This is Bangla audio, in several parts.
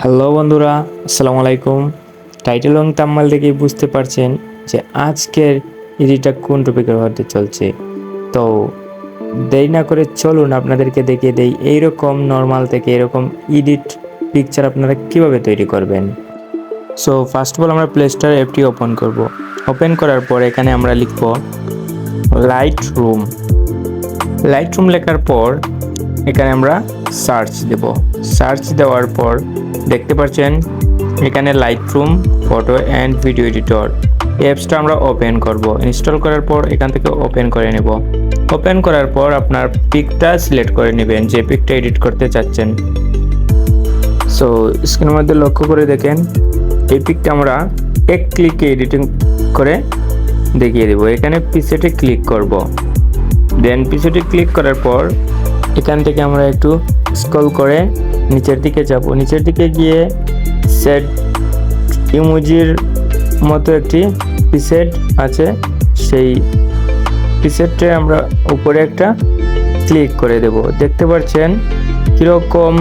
হ্যালো বন্ধুরা, আসসালামু আলাইকুম। টাইটেল এবং থাম্বনেল দেখেই বুঝতে পারছেন যে আজকের এডিটটা কোন টপিকের হতে চলছে। তো দেরি না করে চলুন আপনাদেরকে দেখিয়ে দেই এইরকম নর্মাল থেকে এরকম এডিট পিকচার আপনারা কিভাবে তৈরি করবেন। সো ফার্স্ট অফ অল আমরা প্লে স্টোর অ্যাপটি ওপেন করব। ওপেন করার পর এখানে আমরা লিখব লাইটরুম। লাইটরুম লেখার পর এখানে আমরা সার্চ দেব। সার্চ দেওয়ার পর দেখতে পাচ্ছেন এখানে Lightroom photo and video editor অ্যাপসটা আমরা ওপেন করব। ইনস্টল করার পর এখান থেকে ওপেন করে নেব। ওপেন করার পর আপনার পিকটা সিলেক্ট করে নেবেন যে পিকটা এডিট করতে চাচ্ছেন। সো স্ক্রিনের মধ্যে লক্ষ্য করে দেখেন এই পিকটা আমরা এক ক্লিকে এডিটিং করে দেখিয়ে দেব। এখানে পিসেটে ক্লিক করব। দেন পিসেটে ক্লিক করার পর এখান থেকে আমরা একটু স্ক্রল করে নিচের দিকে যাব। নিচের দিকে গিয়ে সেট ইমোজির মতো একটি প্রিসেট আছে, সেই প্রিসেটে আমরা উপরে একটা ক্লিক করে দেব। দেখতে পাচ্ছেন কীরকম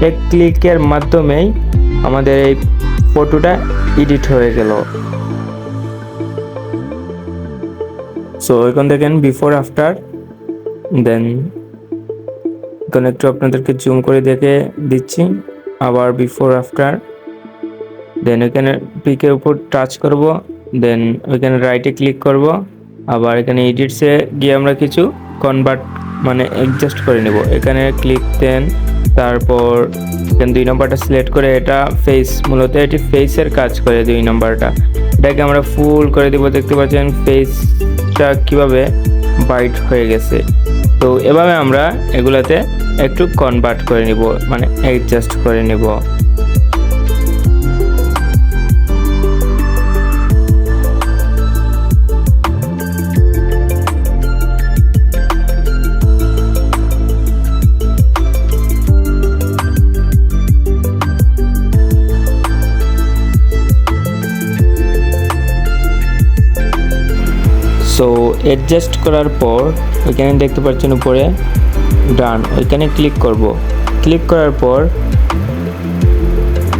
এক ক্লিকের মাধ্যমেই আমাদের এই ফটোটা এডিট হয়ে গেল। সো এখন দেখেন বিফোর আফটার, দেন এখানে একটু আপনাদেরকে জুম করে দেখে দিচ্ছি, আবার বিফোর আফটার। দেন এখানে পিকের উপর টাচ করব, দেন ওইখানে রাইটে ক্লিক করব, আবার এখানে এডিটসে গিয়ে আমরা কিছু কনভার্ট মানে অ্যাডজাস্ট করে নেব। এখানে ক্লিক দেন, তারপর এখানে 2 নম্বরটা সিলেক্ট করে, এটা ফেস, মূলত এটি ফেসের কাজ করে 2 নম্বরটা, এটাকে আমরা ফুল করে দেব। দেখতে পাচ্ছেন ফেসটা কিভাবে বাইট হয়ে গেছে। তো এভাবে আমরা এগুলাতে একটু কনভার্ট করে নিব, মানে অ্যাডজাস্ট করে নিব। সো অ্যাডজাস্ট করার পর এখানে দেখতে পাচ্ছেন উপরে ডান, ওইখানে ক্লিক করব। ক্লিক করার পর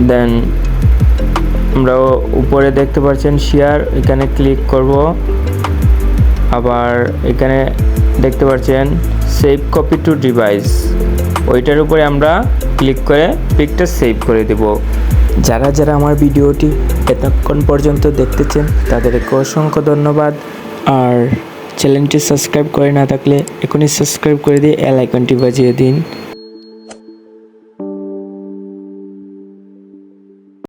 দেন আমরা উপরে দেখতে পাচ্ছেন শেয়ার, এখানে ক্লিক করব। আবার এখানে দেখতে পাচ্ছেন সেভ কপি টু ডিভাইস, ওইটার উপরে আমরা ক্লিক করে পিকটা সেভ করে দেব। যারা যারা আমার ভিডিওটি এতক্ষণ পর্যন্ত দেখতেছেন তাদেরকে অসংখ্য ধন্যবাদ। আর চ্যানেলটি সাবস্ক্রাইব করে না থাকলে এখনই সাবস্ক্রাইব করে দিয়ে বেল আইকনটি বাজিয়ে দিন।